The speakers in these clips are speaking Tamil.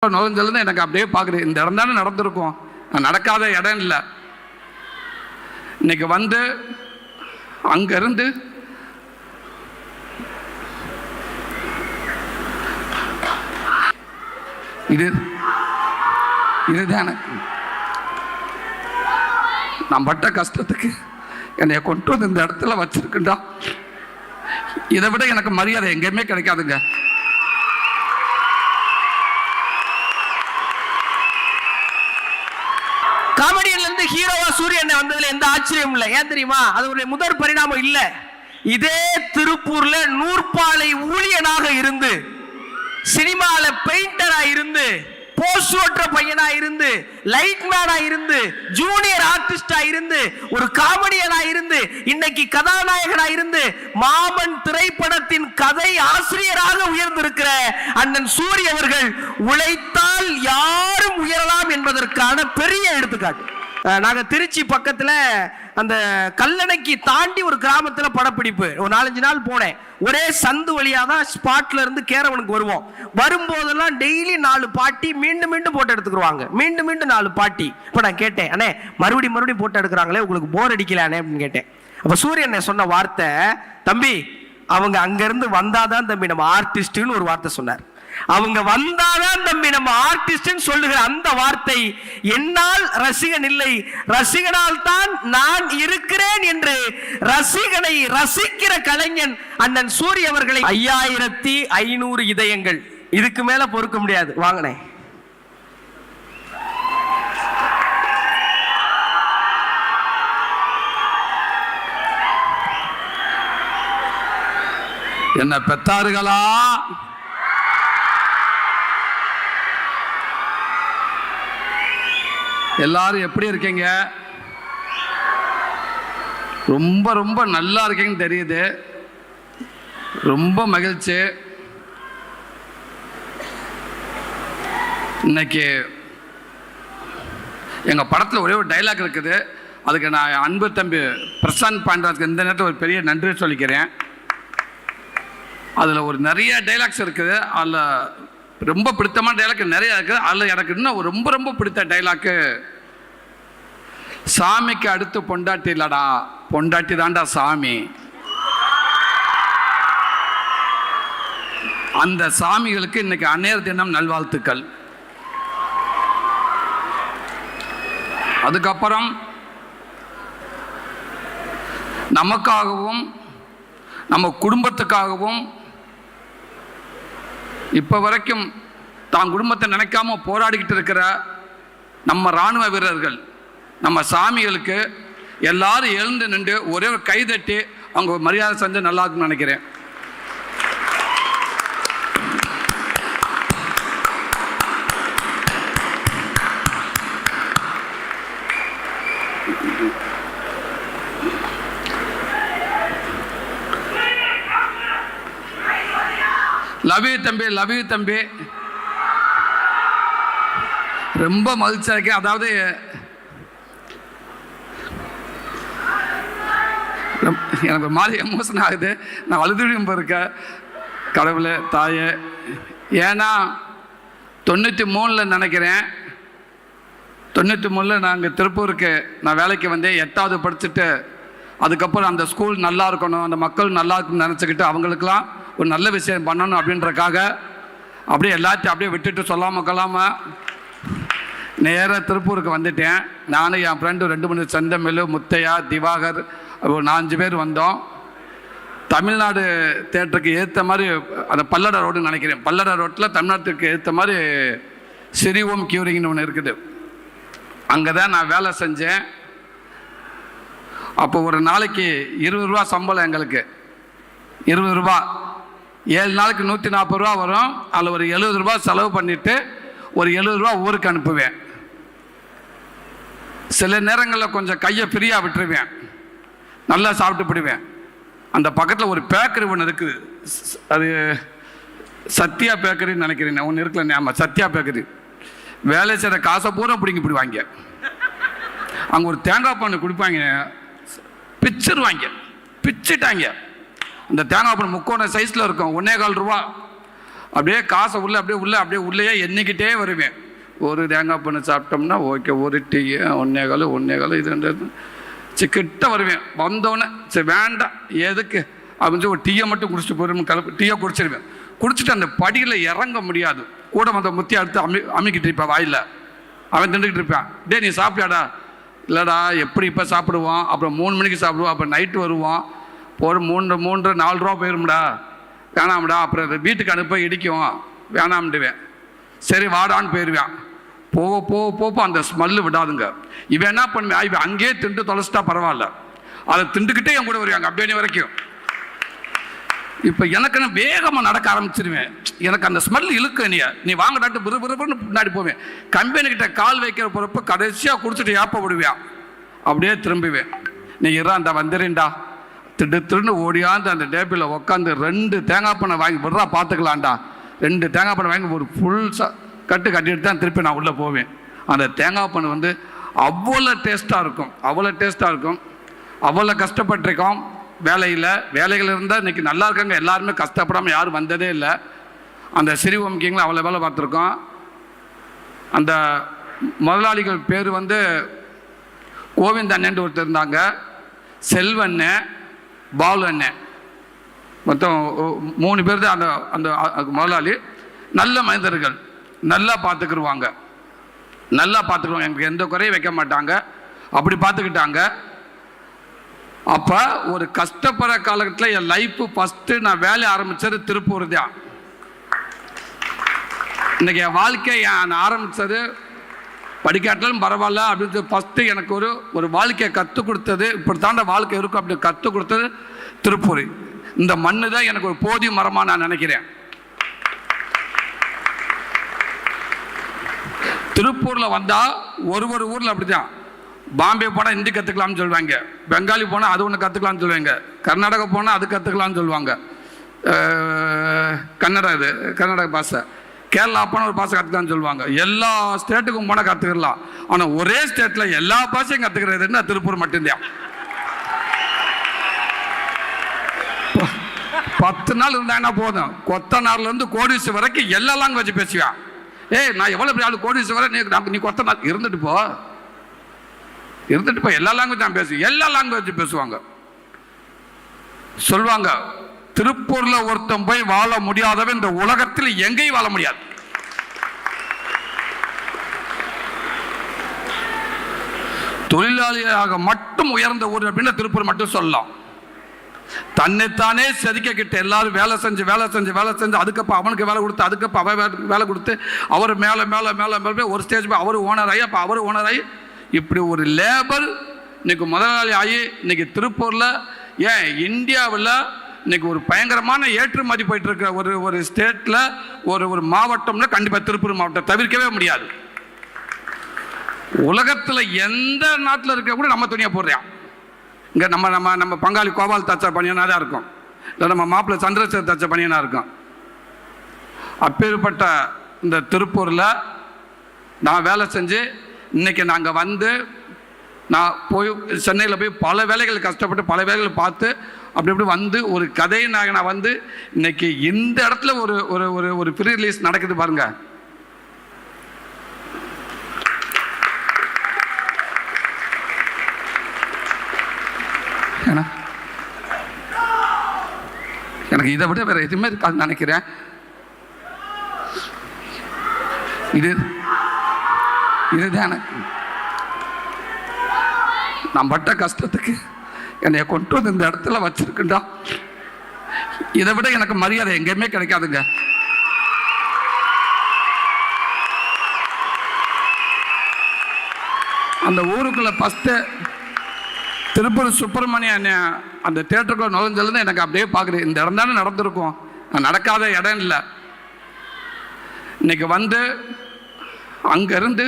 நுழைஞ்சதுலேருந்து எனக்கு அப்படியே பார்க்குறேன், இந்த இடம் தானே நடந்திருக்கும், நடக்காத இடம் இல்லை. இன்னைக்கு வந்து அங்கேருந்து இதுதான் எனக்கு நான் பட்ட கஷ்டத்துக்கு என்னை கொண்டு வந்து இந்த இடத்துல வச்சிருக்குண்டா. இதை விட எனக்கு மரியாதை எங்கேயுமே கிடைக்காதுங்க. காமெடியன்ல இருந்து ஹீரோவா சூரியன் வந்ததுல எந்த ஆச்சரியம் இல்லை. ஏன் தெரியுமா? அது ஒரு முதற் பரிணாமம் இல்ல. இதே திருப்பூர்ல நூற்பாலை ஊழியனாக இருந்து, சினிமால பெயிண்டரா இருந்து, போஸ்ட் ஓட்டுற பையனா இருந்து, லைட் மேனா இருந்து, ஜூனியர் ஆர்டிஸ்டா இருந்து, ஒரு காமெடியனா இருந்து, இன்னைக்கு கதாநாயகனா இருந்து, மாமன் திரைப்படத்தின் கதை ஆசிரியராக உயர்ந்திருக்கிற அண்ணன் சூரிய அவர்கள் உழைத்தால் யாரும் உயரலாம் என்பதற்கான பெரிய எடுத்துக்காட்டு. நாங்க திருச்சி பக்கத்துல அந்த கல்லணைக்கு தாண்டி ஒரு கிராமத்துல படப்பிடிப்பு ஒரு 4-5 நாள் போனேன். ஒரே சந்து வழியா தான் ஸ்பாட்ல இருந்து கேரவனுக்கு வருவோம். வரும்போதெல்லாம் டெய்லி 4 பாட்டி மீண்டும் மீண்டும் போட்டோ எடுத்துக்குருவாங்க. மீண்டும் மீண்டும் 4 பாட்டி. இப்ப நான் கேட்டேன், அண்ணே மறுபடியும் போட்டோ எடுக்கிறாங்களே, உங்களுக்கு போர் அடிக்கலானே அப்படின்னு கேட்டேன். அப்ப சூரியன் சொன்ன வார்த்தை, தம்பி அவங்க அங்க இருந்து வந்தாதான் தம்பி நம்ம ஆர்டிஸ்ட்னு ஒரு வார்த்தை சொன்னார். அவங்க வந்தாதான் தம்பி நம்ம ஆர்டிஸ்ட் சொல்லுகிற அந்த வார்த்தை என்னால் ரசிகன் இல்லை, ரசிகனால் தான் நான் இருக்கிறேன் என்று ரசிகனை ரசிக்கிற கலைஞன் அண்ணன் சூரிய அவர்களை 5500 இதயங்கள், இதுக்கு மேல பொறுக்க முடியாது. வாங்கினே என்ன பெத்தார்களா? எல்லாரும் எப்படி இருக்கீங்க? ரொம்ப ரொம்ப நல்லா இருக்கீங்கன்னு தெரியுது. ரொம்ப மகிழ்ச்சி. இன்னைக்கு எங்கள் படத்தில் ஒரே ஒரு டைலாக் இருக்குது. அதுக்கு நான் அன்பு தம்பி பிரசாந்த் பாண்டவருக்கு இந்த நேரத்தில் ஒரு பெரிய நன்றி சொல்லிக்கிறேன். அதில் ஒரு நிறைய டைலாக்ஸ் இருக்குது. அதில் ரொம்ப பிடித்தமான டைலாக் நிறைய இருக்குது. அதில் எனக்கு இன்னும் ரொம்ப ரொம்ப பிடித்த டைலாக்கு, சாமிக்கு அடுத்து பொண்டாட்டி இல்லடா, பொண்டாட்டி தாண்டா சாமி. அந்த சாமிகளுக்கு இன்னைக்கு அன்னையர் தினம் நல்வாழ்த்துக்கள். அதுக்கப்புறம் நமக்காகவும் நம்ம குடும்பத்துக்காகவும் இப்போ வரைக்கும் தான் குடும்பத்தை நினைக்காம போராடிக்கிட்டு இருக்கிற நம்ம இராணுவ வீரர்கள், நம்ம சாமிகளுக்கு எல்லாரும் எழுந்து நின்று ஒரே ஒரு கைதட்டி அவங்க மரியாதை செஞ்சு நல்லா இருக்குன்னு நினைக்கிறேன். லவ் யூ தம்பி. ரொம்ப மகிழ்ச்சியா இருக்கேன். அதாவது எனக்கு மாதிரி எமோஷன் ஆகுது. நான் அழுதும் இருக்க கடவுளே தாயே. ஏன்னா 93 நினைக்கிறேன், 93 நாங்கள் திருப்பூருக்கு நான் வேலைக்கு வந்தேன். 8வது படிச்சுட்டு அதுக்கப்புறம் அந்த ஸ்கூல் நல்லா இருக்கணும், அந்த மக்கள் நல்லா இருக்கணும்னு நினச்சிக்கிட்டு அவங்களுக்கெல்லாம் ஒரு நல்ல விஷயம் பண்ணணும் அப்படின்றக்காக அப்படியே எல்லாத்தையும் அப்படியே விட்டுட்டு சொல்லாமல் கொள்ளாமல் நேராக திருப்பூருக்கு வந்துட்டேன். நானும் என் ஃப்ரெண்டு 2-3 செந்தமிழ், முத்தையா, திவாகர், ஒரு 4-5 பேர் வந்தோம். தமிழ்நாடு தேட்டருக்கு ஏற்ற மாதிரி அந்த பல்லட ரோடுன்னு நினைக்கிறேன், பல்லட ரோட்டில் தமிழ்நாட்டுக்கு ஏற்ற மாதிரி சிறிவோம் கியூரிங்னு ஒன்று இருக்குது. அங்கே தான் நான் வேலை செஞ்சேன். அப்போ ஒரு நாளைக்கு 20 ரூபா சம்பளம் எங்களுக்கு. 20 ரூபா 7 நாளுக்கு 140 ரூபா வரும். அதில் ஒரு 70 ரூபா செலவு பண்ணிவிட்டு ஒரு 70 ரூபா ஊருக்கு அனுப்புவேன். சில நேரங்களில் கொஞ்சம் கையை ஃப்ரீயாக விட்டுருவேன், நல்லா சாப்பிட்டு போடுவேன். அந்த பக்கத்தில் ஒரு பேக்கரி ஒன்று இருக்குது, அது சத்யா பேக்கரின்னு நினைக்கிறேன், ஒன்று இருக்குல்ல, ஆமாம் சத்யா பேக்கரி. வேலை செய்கிற காசை பூரா பிடிங்கி போடுவாங்க. அங்கே ஒரு தேங்காய் பண்ணு குடிப்பாங்க, பிச்சிட்டாங்க. அந்த தேங்காய் பண்ணு 3/4 சைஸில் இருக்கும், 1.25 ரூபா. அப்படியே காசை அப்படியே உள்ளேயே எண்ணிக்கிட்டே வருவேன். ஒரு தேங்காய் பண்ணு சாப்பிட்டோம்னா ஓகே, ஒரு டீ 1.25 இது 2 கிட்ட வருவேன். வந்தோடனே சரி வேண்டாம் எதுக்கு அப்படின்னு சொல்லி ஒரு டீயை மட்டும் குடிச்சிட்டு போயிடும். டீயை குடிச்சிருவேன். குடிச்சிட்டு அந்த படியில் இறங்க முடியாது. கூட வந்த முத்தி அடுத்து அமிக்கிட்டு இருப்பேன் வாயில். அவன் திண்டுக்கிட்டு இருப்பான். டே நீ சாப்பிட்டாடா? இல்லைடா எப்படி இப்போ சாப்பிடுவான், அப்புறம் 3 மணிக்கு சாப்பிடுவான், அப்புறம் நைட்டு வருவான், ஒரு 3-4 ரூபா போயிரும்டா, வேணாம்டா, அப்புறம் வீட்டுக்கு அனுப்ப இடிக்கும், வேணாம்டுவேன். சரி வாடான்னு போயிடுவேன். போக அந்த ஸ்மெல்லு விடாதுங்க. இவன் என்ன பண்ணுவேன், இவன் அங்கேயே திண்டு தொலைச்சிட்டா பரவாயில்ல, அதை திண்டுக்கிட்டே என் கூட வருவாங்க அப்படியே வரைக்கும். இப்போ எனக்கு நான் வேகமாக நடக்க ஆரம்பிச்சிருவேன். எனக்கு அந்த ஸ்மெல் இழுக்க நீ வாங்கடாட்டு விறுவிறுன்னு முன்னாடி போவேன். கம்பெனிக்கிட்ட கால் வைக்கிற போகிறப்ப கடைசியாக குடிச்சிட்டு ஏப்ப விடுவேன். அப்படியே திரும்புவேன். நீ அந்த வந்துடுறேன்டா திடுன்னு ஓடியாந்து அந்த டேபிளில் உட்காந்து 2 தேங்காய் பண்ணை வாங்கி விடுறா பார்த்துக்கலாம்டா. 2 தேங்காய் பண்ணை வாங்கி ஒரு ஃபுல் கட்டிட்டு தான் திருப்பி நான் உள்ளே போவேன். அந்த தேங்காய் பண்ணை வந்து அவ்வளோ டேஸ்ட்டாக இருக்கும். அவ்வளோ கஷ்டப்பட்டிருக்கோம். வேலைகள் இருந்தால் இன்றைக்கி நல்லா இருக்காங்க. எல்லாருமே கஷ்டப்படாமல் யாரும் வந்ததே இல்லை. அந்த சிறுவம்கிங்களை அவ்வளோ வேலை பார்த்துருக்கோம். அந்த முதலாளிகள் பேர் வந்து கோவிந்த் அண்ணன் ஒருத்தர் இருந்தாங்க, செல்வண்ணன், பாலு அண்ணன், மொத்தம் 3 பேர் தான் அந்த முதலாளி. நல்ல மனிதர்கள், நல்லா பார்த்துக்குருவாங்க. எனக்கு எந்த குறையும் வைக்க மாட்டாங்க. அப்படி பார்த்துக்கிட்டாங்க. அப்போ ஒரு கஷ்டப்படுற காலகட்டத்தில் என் லைஃப்பு ஃபஸ்ட்டு நான் வேலை ஆரம்பித்தது திருப்பூர் தான். இன்றைக்கி என் வாழ்க்கையை நான் ஆரம்பித்தது படிக்காட்டாலும் பரவாயில்ல அப்படின்னு ஃபஸ்ட்டு எனக்கு ஒரு வாழ்க்கையை கற்றுக் கொடுத்தது, இப்படி தாண்ட வாழ்க்கை இருக்கும் அப்படி கற்றுக் கொடுத்தது திருப்பூர். இந்த மண்ணு தான் எனக்கு ஒரு போதிய மரமாக நான் நினைக்கிறேன். திருப்பூரில் வந்தால் ஒரு ஊரில் அப்படி தான். பாம்பே போனால் ஹிந்தி கற்றுக்கலாம்னு சொல்லுவாங்க, பெங்காலி போனால் அது ஒன்று கற்றுக்கலாம்னு சொல்லுவாங்க, கர்நாடகா போனால் அது கற்றுக்கலாம்னு சொல்லுவாங்க, கன்னட பாஷை, கேரளா போனால் ஒரு பாஷை கற்றுக்கலாம்னு சொல்லுவாங்க. எல்லா ஸ்டேட்டுக்கும் போனால் கற்றுக்கலாம். ஆனால் ஒரே ஸ்டேட்டில் எல்லா பாஷையும் கற்றுக்கிறதுன்னா திருப்பூர் மட்டும்தான். 10 நாள் இருந்தாங்கன்னா போதும், கொத்தனார்லேருந்து கோடிஸ் வரைக்கும் எல்லா லாங்குவேஜ் பேசுவேன். நான் எவ்வளோ பெரிய ஆள் கோடிஸ் வரை நீ கொத்தனார் இருந்துட்டு போ எல்லா லாங்குவேஜ் நான் பேசுவேன். எல்லா லாங்குவேஜ் பேசுவாங்க. சொல்லுவாங்க திருப்பூரில் ஒருத்தன் போய் வாழ முடியாதவன் இந்த உலகத்தில் எங்கேயும் வாழ முடியாது. தொழிலாளியாக மட்டும் உயர்ந்த ஊர் அப்படின்னு திருப்பூர் மட்டும் சொல்லலாம். தன்னைத்தானே செதுக்கிட்ட எல்லாரும் வேலை செஞ்சு அதுக்கப்புறம் அவனுக்கு வேலை கொடுத்து, அதுக்கப்புறம் அவன் வேலை கொடுத்து, அவர் மேலே ஒரு ஸ்டேஜ் போய் அவர் ஓனர் ஆகி இப்படி ஒரு லேபர் இன்னைக்கு முதலாளி ஆகி இன்னைக்கு திருப்பூரில், ஏன் இந்தியாவில் இன்னைக்கு ஒரு பயங்கரமான ஏற்றுமதி போயிட்டு இருக்க ஒரு ஸ்டேட்டில் ஒரு மாவட்டம்னா கண்டிப்பாக திருப்பூர் மாவட்டம் தவிர்க்கவே முடியாது. உலகத்தில் எந்த நாட்டில் இருக்க கூட நம்ம துணியை போடுறோம். இங்கே நம்ம பங்காளி கோபால் தச்ச பணியனாக தான் இருக்கும், இல்லை நம்ம மாப்பிள்ளை சந்திரசேகர் தச்ச பணியனாக இருக்கும். அப்பேற்பட்ட இந்த திருப்பூரில் நான் வேலை செஞ்சு இன்றைக்கி நாங்கள் வந்து நான் போய் சென்னையில் போய் பல வேலைகள் கஷ்டப்பட்டு பல வேலைகள் பார்த்து அப்படி வந்து ஒரு கதை நான் வந்து இன்னைக்கு இந்த இடத்துல ஒரு ப்ரீ ரிலீஸ் நடக்குது பாருங்க. எனக்கு இதை விட வேற எதுவுமே இருக்காதுன்னு நினைக்கிறேன். இதுதான் நான் பட்ட கஷ்டத்துக்கு என்னை கொண்டு வந்து இந்த இடத்துல வச்சிருக்குண்டா. இதை விட எனக்கு மரியாதை எங்கேயுமே கிடைக்காதுங்க. அந்த ஊருக்குள்ள ஃபஸ்ட்டு திருப்பூர் சுப்பிரமணியன் அந்த தியேட்டருக்குள்ள நுழைஞ்சதுலேருந்து எனக்கு அப்படியே பார்க்குறேன், இந்த இடம் தானே நடந்திருக்கும், நடக்காத இடம் இல்லை. இன்னைக்கு வந்து அங்கேருந்து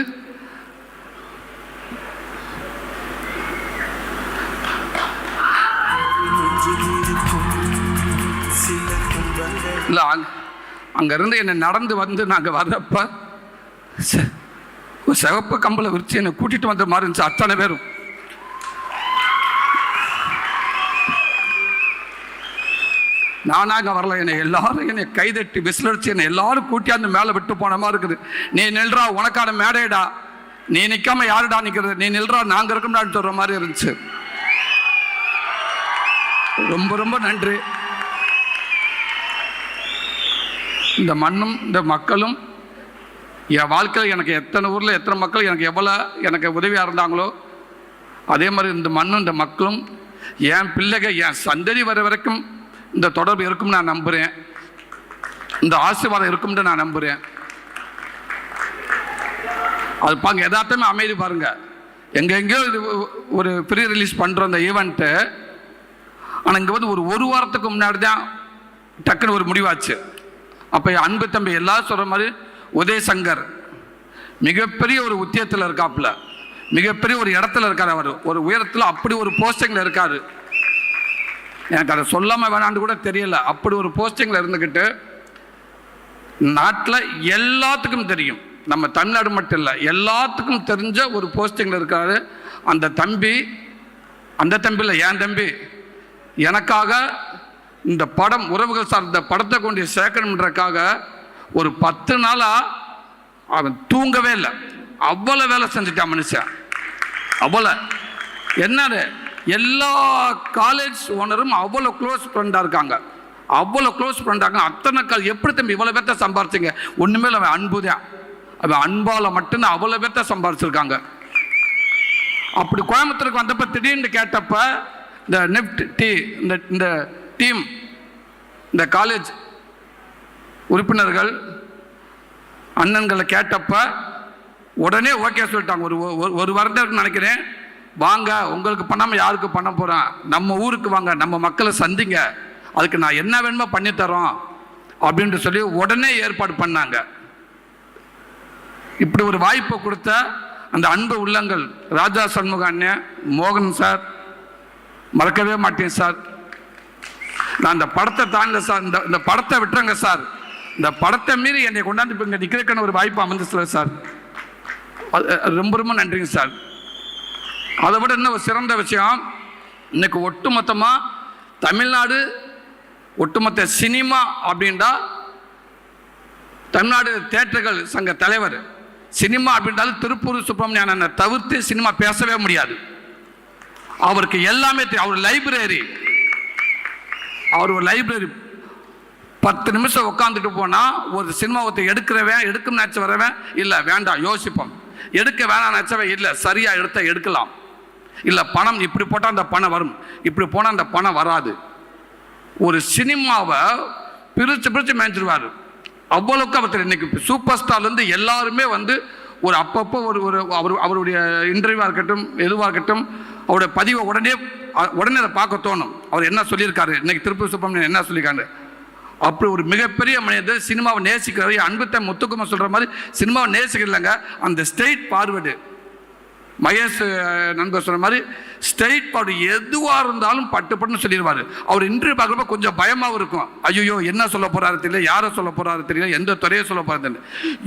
இல்லை அங்கேருந்து என்னை நடந்து வந்து நாங்கள் வர்றப்ப ஒரு சிவப்பு கம்பளை விரிச்சு என்னை கூட்டிகிட்டு வந்த மாதிரி இருந்துச்சு அத்தனை பேரும். நானாக வரல, என்னை எல்லாரும் என்னை கைதட்டி விசிலடிச்சு என்னை எல்லாரும் கூட்டியாந்து மேலே விட்டு போன மாதிரி இருக்குது. நீ நில்றா, உனக்கான மேடைடா, நீ நிற்காம யாருடா நிற்கிறது, நீ நில்றா, நாங்கள் இருக்கோம்டான்னு சொல்கிற மாதிரி இருந்துச்சு. ரொம்ப ரொம்ப நன்றி. இந்த மண்ணும் இந்த மக்களும் என் வாழ்க்கையில் எனக்கு எத்தனை ஊரில் எத்தனை மக்கள் எனக்கு எவ்வளோ எனக்கு உதவியாக இருந்தாங்களோ அதே மாதிரி இந்த மண்ணும் இந்த மக்களும் என் பிள்ளைகள் என் சந்ததி வர வரைக்கும் இந்த தொடர்பு இருக்கும்னு நான் நம்புகிறேன். இந்த ஆசீர்வாதம் இருக்கும்னு நான் நம்புகிறேன். அது பாருங்க, யதார்த்தமே அமைதி பாருங்க. எங்கெங்கேயோ இது ஒரு ப்ரீ ரிலீஸ் பண்ணுறோம் இந்த ஈவெண்ட்டு. ஆனால் இங்கே வந்து ஒரு வாரத்துக்கு முன்னாடி தான் டக்குன்னு ஒரு முடிவாச்சு. அப்போ அன்பு தம்பி எல்லாரும் சொல்கிற மாதிரி உதயசங்கர் மிகப்பெரிய ஒரு உத்தியத்தில் இருக்காப்புல, மிகப்பெரிய ஒரு இடத்துல இருக்கார். அவர் ஒரு உயரத்தில் அப்படி ஒரு போஸ்டிங்கில் இருக்கார். எனக்கு அதை சொல்லாமல் வேணான்னு கூட தெரியல. அப்படி ஒரு போஸ்டிங்கில் இருந்துக்கிட்டு நாட்டில் எல்லாத்துக்கும் தெரியும், நம்ம தமிழ்நாடு மட்டும் இல்லை எல்லாத்துக்கும் தெரிஞ்ச ஒரு போஸ்டிங்கில் இருக்காரு அந்த தம்பி. அந்த தம்பி இல்லை, என் தம்பி எனக்காக இந்த படம் உறவுகள் சார் இந்த படத்தை கொண்டு சேர்க்கணுன்றக்காக ஒரு 10 நாளாக அவன் தூங்கவே இல்லை. அவ்வளோ வேலை செஞ்சுட்டான் மனுஷன். அவ்வளோ என்னது, எல்லா காலேஜ் ஓனரும் அவ்வளோ க்ளோஸ் ஃப்ரெண்டாக இருக்காங்க, அவ்வளோ க்ளோஸ் ஃப்ரெண்டாக. அத்தனை எப்படி தம்பி இவ்வளோ பேர்த்த சம்பாரிச்சிங்க? ஒன்றுமே இல்லை, அவன் அன்பு தான். அவன் அன்பால் மட்டும்தான் அவ்வளோ பேர்த்த சம்பாரிச்சிருக்காங்க. அப்படி கோயம்புத்தூருக்கு வந்தப்போ திடீர்னு கேட்டப்ப இந்த நெஃப்ட் இந்த டீம் இந்த காலேஜ் உறுப்பினர்கள் அண்ணன்களை கேட்டப்ப உடனே ஓகே சொல்லிட்டாங்க. ஒரு வருடத்துக்கு நினைக்கிறேன், வாங்க உங்களுக்கு பண்ணாமல் யாருக்கு பண்ண போகிறேன், நம்ம ஊருக்கு வாங்க, நம்ம மக்களை சந்திங்க, அதுக்கு நான் என்ன வேணுமோ பண்ணித்தரோம் அப்படின்ட்டு சொல்லி உடனே ஏற்பாடு பண்ணாங்க. இப்படி ஒரு வாய்ப்பை கொடுத்த அந்த அன்பு உள்ளங்கள் ராஜா சண்முக அண்ணன், மோகன் சார், மறக்கவே மாட்டேன் சார். நான் இந்த படத்தை தாண்டல சார், இந்த படத்தை விட்டுறங்க சார், இந்த படத்தை மீறி என்னை கொண்டாந்து இப்போ இங்கே நிற்கிறதுக்கான ஒரு வாய்ப்பு அமைந்துச்சு சார். ரொம்ப ரொம்ப நன்றிங்க சார். அதை விட இன்னும் ஒரு சிறந்த விஷயம், இன்னைக்கு ஒட்டுமொத்தமாக தமிழ்நாடு ஒட்டுமொத்த சினிமா அப்படின்டா தமிழ்நாடு தியேட்டர்கள் சங்க தலைவர், சினிமா அப்படின்றாலும் திருப்பூர் சுப்பிரமணியனை தவிர்த்து சினிமா பேசவே முடியாது. அவருக்கு எல்லாமே தெரியும். அவர் ஒரு லைப்ரரி 10 நிமிஷம் உட்காந்துட்டு போனால் ஒரு சினிமாவத்தை எடுக்கும் நினச்சி வரவன் இல்லை வேண்டாம் யோசிப்போம், எடுக்க வேணாம் நினச்சவன் இல்லை சரியாக எடுக்கலாம், இல்லை பணம் இப்படி போட்டால் அந்த பணம் வரும், இப்படி போனால் அந்த பணம் வராது. ஒரு சினிமாவை பிரித்து மேய்ச்சிடுவார். அவ்வளோக்கு அவர் இன்னைக்கு சூப்பர் ஸ்டார்லேருந்து எல்லாருமே வந்து ஒரு அப்பப்போ அவருடைய இன்டர்வியூவாக இருக்கட்டும் எதுவாக இருக்கட்டும் அவருடைய பதிவை உடனே அதை பார்க்க தோணும். அவர் என்ன சொல்லியிருக்காரு, இன்னைக்கு திருப்பூர் சுப்பிரமணியன் என்ன சொல்லியிருக்காரு, அப்படி ஒரு மிகப்பெரிய மனிதர். சினிமாவை நேசிக்கிறாரு. அன்புத்த முத்துக்குமார் சொல்கிற மாதிரி சினிமாவை நேசிக்கிறதில்லைங்க, அந்த ஸ்ட்ரெயிட் ஃபார்வர்டு. மகேஷ் நண்பர் சொன்ன மாதிரி ஸ்ட்ரெயிட் ஃபார்வர்டு, எதுவாக இருந்தாலும் பட்டுன்னு சொல்லிடுவார். அவர் இன்டர்வியூ பார்க்குறப்ப கொஞ்சம் பயமாகவும் இருக்கும். ஐயோ என்ன சொல்ல போகிறாரு தெரியல, யாரை சொல்ல போகிறாரு தெரியல, எந்த துறையை சொல்ல போகிறாரு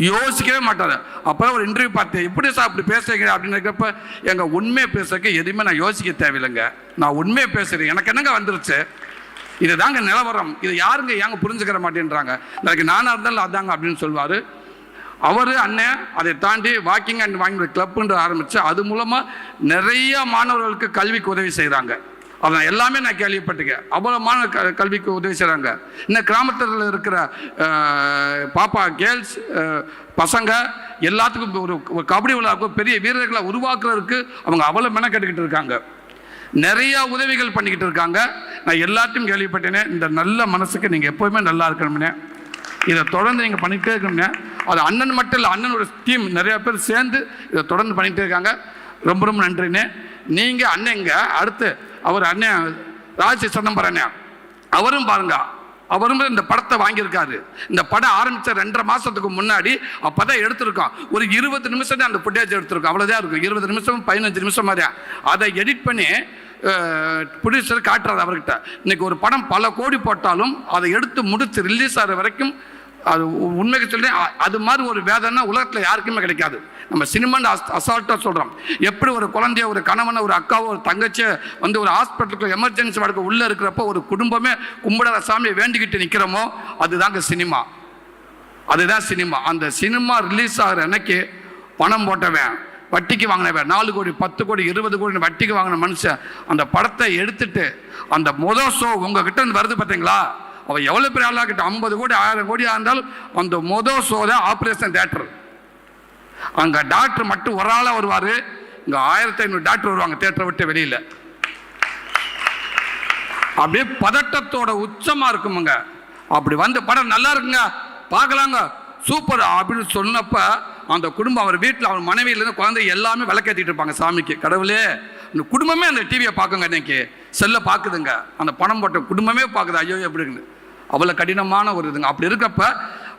யோசிக்கவே மாட்டார். அப்புறம் ஒரு இன்டர்வியூ பார்த்தேன், எப்படி சார் அப்படி பேசுறீங்க அப்படின்னு இருக்கிறப்ப எங்கள் உண்மையை பேசுறதுக்கு எதுவுமே நான் யோசிக்க தேவையில்லைங்க, நான் உண்மையை பேசுகிறேன், எனக்கு என்னங்க வந்துருச்சு, இது தாங்க நிலவரம், இது யாருங்க ஏங்க புரிஞ்சுக்கிற மாட்டேன்றாங்க, எனக்கு நானாக இருந்தாலும் அதாங்க அப்படின்னு சொல்லுவார். அவர் அண்ணன் அதை தாண்டி வாக்கிங் அண்ட் வாங்கிங் கிளப்புன்ற ஆரம்பித்து அது மூலமாக நிறைய மாணவர்களுக்கு கல்விக்கு உதவி செய்கிறாங்க. அதான் எல்லாமே நான் கேள்விப்பட்டிருக்கேன். அவ்வளோ மாணவர் கல்விக்கு உதவி செய்கிறாங்க. இன்னும் கிராமத்தில் இருக்கிற பாப்பா கேர்ள்ஸ் பசங்க எல்லாத்துக்கும் ஒரு கபடி விழாவுக்கும் பெரிய வீரர்களை உருவாக்குறதுக்கு அவங்க அவ்வளோ மெனக்கெட்டுக்கிட்டு இருக்காங்க. நிறையா உதவிகள் பண்ணிக்கிட்டு இருக்காங்க. நான் எல்லாத்தையும் கேள்விப்பட்டேனே. இந்த நல்ல மனசுக்கு நீங்கள் எப்போவுமே நல்லா இருக்கணும்னே, இதை தொடர்ந்து நீங்கள் பண்ணிகிட்டே இருக்கணும்னே. அது அண்ணன் மட்டும் இல்லை, அண்ணனோட டீம் நிறையா பேர் சேர்ந்து இதை தொடர்ந்து பண்ணிகிட்டே இருக்காங்க. ரொம்ப ரொம்ப நன்றிண்ணே. நீங்கள் அண்ணங்க அடுத்து அவர் அண்ணன் ராஜ் சிதம்பரம் அண்ணன், அவரும் பாருங்க, அவரும் இந்த படத்தை வாங்கியிருக்காரு. இந்த படம் ஆரம்பித்த 2.5 மாதத்துக்கு முன்னாடி அப்போ தான் எடுத்திருக்கோம். ஒரு 20 நிமிஷம் தான் அந்த ஃபுட்டேஜ் எடுத்திருக்கோம், அவ்வளோதான் இருக்கும். 20 நிமிஷம் 15 நிமிஷம் மாதிரியா அதை எடிட் பண்ணி ப்ரொடியூசர் காட்டுறாரு அவர்கிட்ட. இன்னைக்கு ஒரு படம் பல கோடி போட்டாலும் அதை எடுத்து முடித்து ரிலீஸ் ஆகிற வரைக்கும் அது உண்மைக்கு சொல்றேன், அது மாதிரி ஒரு வேதனை உலகத்தில் யாருக்குமே கிடைக்காது. நம்ம சினிமான்னு அசால்ட்டாக சொல்கிறோம். எப்படி ஒரு குழந்தைய, ஒரு கணவனை, ஒரு அக்காவோ, ஒரு தங்கச்சியை வந்து ஒரு ஹாஸ்பிட்டலுக்கு எமர்ஜென்சி வார்டுக்கு உள்ளே இருக்கிறப்போ ஒரு குடும்பமே கும்பிடாத சாமியை வேண்டிக்கிட்டு நிற்கிறோமோ, அதுதாங்க சினிமா. அதுதான் சினிமா. அந்த சினிமா ரிலீஸ் ஆகிற அன்னைக்கு பணம் போட்டவன், வட்டிக்கு வாங்கினவன், 4 கோடி 10 கோடி 20 கோடி வட்டிக்கு வாங்கின மனுஷன் அந்த படத்தை எடுத்துட்டு அந்த மொதல் ஷோ உங்ககிட்ட இருந்து வருது பார்த்தீங்களா, அவன் எவ்வளோ பெரிய ஆளாக கிட்ட 50 கோடி 1000 கோடியாக இருந்தாலும் அந்த மொதல் ஷோ தான் ஆப்ரேஷன் தியேட்டர். அங்கே டாக்டர் மட்டும் ஒரு ஆளாக வருவார், இங்கே 1500 டாக்டர் வருவாங்க தியேட்டரை விட்டு வெளியில். அப்படியே பதட்டத்தோட உச்சமாக இருக்குமுங்க. அப்படி வந்து படம் நல்லா இருக்குங்க, பார்க்கலாங்க, சூப்பர் அப்படின்னு சொன்னப்ப அந்த குடும்பம், அவர் வீட்டில் அவர் மனைவியிலேருந்து குழந்தை எல்லாமே விளக்கேற்றிட்டு இருப்பாங்க சாமிக்கு. கடவுளே, இந்த குடும்பமே அந்த டிவியை பார்க்குங்க, இன்னைக்கு செல்லை பார்க்குதுங்க, அந்த பணம் போட்ட குடும்பமே பார்க்குது, ஐயோ எப்படின்னு. அவ்வளோ கடினமான ஒரு இதுங்க. அப்படி இருக்கப்ப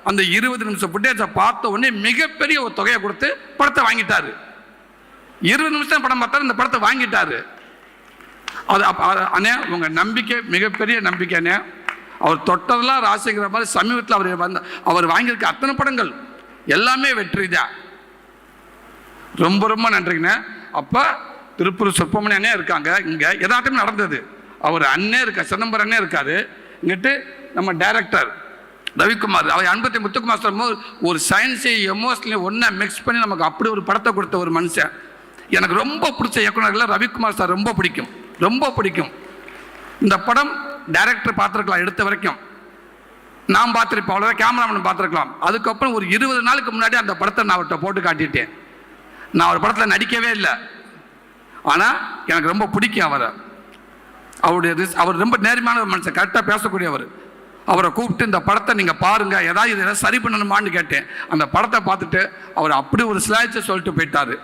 அந்த 20 நிமிஷம் ஃபுட்டேஜை பார்த்த உடனே மிகப்பெரிய ஒரு தொகையை கொடுத்து படத்தை வாங்கிட்டாரு. 20 நிமிஷம் படம் பார்த்தாரு, இந்த படத்தை வாங்கிட்டாரு. அது அண்ணே உங்கள் நம்பிக்கை மிகப்பெரிய நம்பிக்கை அண்ணே. அவர் தொட்டதெல்லாம் ராசிங்கிற மாதிரி சமீபத்தில் அவர் வாங்கியிருக்க அத்தனை படங்கள் எல்லாமே வெற்றி தான். ரொம்ப ரொம்ப நன்றிங்கண்ணே. அப்போ திருப்பூர் சுப்பிரமணிய அண்ணே இருக்காங்க, இங்கே எதாட்டமே நடந்தது. அவர் அண்ணே இருக்கா, சிதம்பரம் அண்ணே இருக்காரு. இங்கிட்டு நம்ம டைரக்டர் ரவிக்குமார், அவர் அன்பத்தி முத்துக்குமார் சொல்லும்போது ஒரு சயின்ஸையும் எமோஷனலையும் ஒன்றா மிக்ஸ் பண்ணி நமக்கு அப்படி ஒரு படத்தை கொடுத்த ஒரு மனுஷன். எனக்கு ரொம்ப பிடிச்ச இயக்குநர்கள் ரவிக்குமார் சார், ரொம்ப பிடிக்கும், ரொம்ப பிடிக்கும். இந்த படம் டைரக்டர் பார்த்துருக்கலாம், எடுத்த வரைக்கும் நான் பார்த்துருப்பேன், அவ்வளோதான், கேமராமேன் பார்த்துருக்கலாம். அதுக்கப்புறம் ஒரு 20 நாளுக்கு முன்னாடி அந்த படத்தை நான் அவர்கிட்ட போட்டு காட்டிட்டேன். நான் அவர் படத்தில் நடிக்கவே இல்லை, ஆனால் எனக்கு ரொம்ப பிடிக்கும் அவரை. அவர் ரொம்ப நேர்மையான ஒரு மனுஷன், கரெக்டாக பேசக்கூடியவர். அவரை கூப்பிட்டு இந்த படத்தை நீங்கள் பாருங்கள், ஏதாவது சரி பண்ணணுமான்னு கேட்டேன். அந்த படத்தை பார்த்துட்டு அவர் அப்படி ஒரு ஸ்லாய்ச்சை சொல்லிட்டு போயிட்டார்.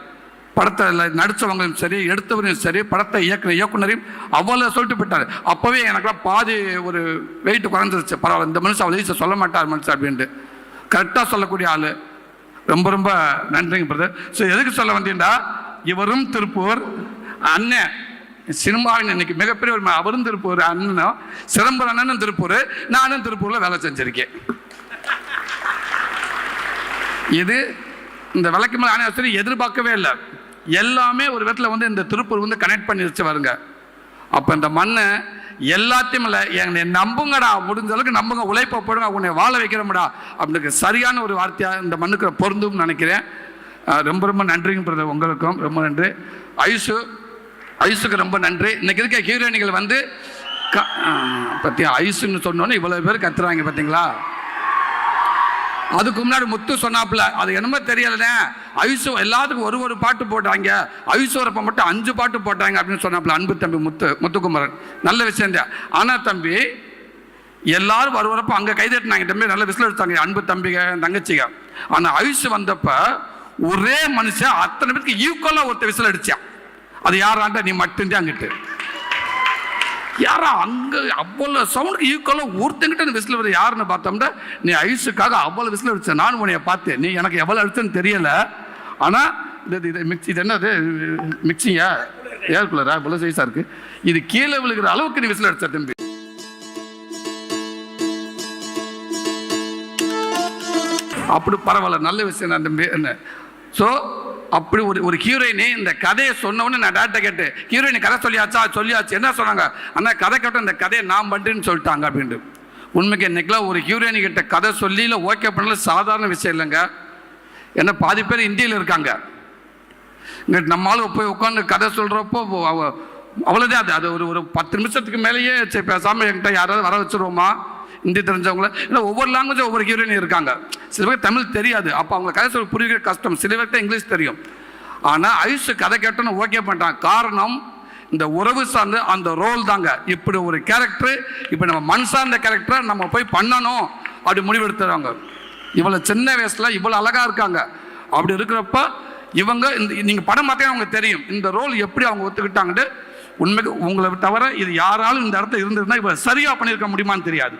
படத்தை நடித்தவங்களும் சரி, எடுத்தவரையும் சரி, படத்தை இயக்குனரையும் அவ்வளோ சொல்லிட்டு போயிட்டார். அப்போவே எனக்குலாம் பாதி ஒரு வெயிட் குறைஞ்சிருச்சு. பரவாயில்ல, இந்த மனுஷன் அவ்வளோ ஈஸியாக சொல்ல மாட்டார் மனுஷன் அப்படின்ட்டு கரெக்டாக சொல்லக்கூடிய ஆள். ரொம்ப ரொம்ப நன்றிங்க பிரதர். ஸோ எதுக்கு சொல்ல வந்தீங்கன்னா, இவரும் திருப்பூர் அண்ணன், சினிமாவின் இன்னைக்கு மிகப்பெரிய ஒரு அவரும் திருப்பூர் அண்ணனும், சிதம்பரம் அண்ணனும் திருப்பூர், நானும் திருப்பூரில் வேலை செஞ்சுருக்கேன். இது இந்த விளக்கு மேலே ஆணையர் எதிர்பார்க்கவே இல்லை. எல்லாமே ஒரு விதத்தில் வந்து இந்த திருப்பூர் வந்து கனெக்ட் பண்ணி வச்சு வருங்க. அப்போ இந்த மண்ணை எல்லாத்தையும் இல்லை, என்னை நம்புங்கடா, முடிஞ்ச அளவுக்கு நம்புங்க, உழைப்பை போடுங்க, உன்னை வாழ வைக்கிறோம்டா அப்படின்னு சரியான ஒரு வார்த்தையாக இந்த மண்ணுக்கு பொருந்தும் நினைக்கிறேன். ரொம்ப ரொம்ப நன்றிங்க பிரதர், உங்களுக்கும் ரொம்ப நன்றி. ஐசுக்கு ரொம்ப நன்றி. இன்னைக்கு இருக்க ஹீரோயினிகள் வந்து பற்றி ஐசுன்னு சொன்னோன்னே இவ்வளோ பேர் கத்துறாங்க பார்த்தீங்களா. அதுக்கு முன்னாடி முத்து சொன்னாப்புல, அது என்னமோ தெரியலண்ணே, ஐசு எல்லாத்துக்கும் ஒரு பாட்டு போட்டாங்க, ஐஸ்வரப்ப மட்டும் 5 பாட்டு போட்டாங்க அப்படின்னு சொன்னாப்புல அன்பு தம்பி முத்துக்குமரன். நல்ல விஷயம் தான். ஆனால் தம்பி எல்லாரும் வரப்போ அங்கே கைதட்டினாங்க, தம்பி நல்ல விசில் எடுத்தாங்க அன்பு தம்பிங்க தங்கச்சிங்க. ஆனால் ஐசு வந்தப்ப ஒரே மனுஷன் அத்தனை பேருக்கு ஈக்குவலாக ஒருத்தர் விசில் அடிச்சான். அது யாராண்டா, நீ மட்டும்தான் அங்கிட்டு யாரா அங்கே அவ்வளோ சவுண்டுக்கு ஈக்குவலாக ஒருத்தங்கிட்ட விசில் வருது யாருன்னு பார்த்தோம்னா, நீ ஐஸுக்காக அவ்வளோ விசில் அடிச்ச. நானும் உன்னைய பார்த்தேன், நீ எனக்கு எவ்வளோ அடிச்சேன்னு தெரியலை. ஆனால் இது மிக்சி, இது என்னது மிக்சியா, ஏர் கூலரா, இவ்வளோ சைஸாக இருக்குது, இது கீழே விழுகிற அளவுக்கு நீ விசில் அடிச்ச தம்பி. அப்படி பரவாயில்ல, நல்ல விஷயம் தான் தம்பி என்ன. ஸோ அப்படி ஒரு ஹீரோயினி இந்த கதையை சொன்னோன்னு நான் டேரக்டர் கேட்டேன், ஹீரோயினி கதை சொல்லியாச்சு என்ன சொன்னாங்க, ஆனால் கதை கேட்ட இந்த கதையை நான் பண்ணுறேன்னு சொல்லிட்டாங்க அப்படின்ட்டு. உண்மைக்கு இன்னைக்கெல்லாம் ஒரு ஹீரோயினி கிட்ட கதை சொல்லி இல்லை ஓகே பண்ணல சாதாரண விஷயம் இல்லைங்க. ஏன்னா பாதி பேர் இந்தியில் இருக்காங்க, இங்கே நம்மளால போய் உட்காந்து கதை சொல்கிறப்போ அவ்வளோதான். அது ஒரு 10 நிமிஷத்துக்கு மேலேயே சரி பேசாமல் என்கிட்ட யாராவது வர வச்சுருவோமா, ஹிந்தி தெரிஞ்சவங்கள, இல்லை ஒவ்வொரு லாங்குவேஜும் ஒவ்வொரு ஹீரோயின் இருக்காங்க. சில பேர் தமிழ் தெரியாது, அப்போ அவங்க கதை சொல்ல புரியுற கஷ்டம். சில பேர்கிட்ட இங்கிலீஷ் தெரியும். ஆனால் ஐசு கதை கேட்டோன்னு ஓகே பண்ணிட்டாங்க. காரணம் இந்த உறவு சார்ந்த அந்த ரோல் தாங்க. இப்படி ஒரு கேரக்டர், இப்போ நம்ம மண் சார்ந்த கேரக்டரை நம்ம போய் பண்ணணும் அப்படி முடிவெடுத்துறாங்க. இவ்வளோ சின்ன வயசில் இவ்வளோ அழகாக இருக்காங்க. அப்படி இருக்கிறப்ப இவங்க நீங்கள் படம் பார்த்தே அவங்க தெரியும் இந்த ரோல் எப்படி அவங்க ஒத்துக்கிட்டாங்கன்னு. உண்மைக்கு உங்களை தவிர இது யாராலும் இந்த இடத்துல இருந்ததுன்னா இப்போ சரியாக பண்ணியிருக்க முடியுமான்னு தெரியாது.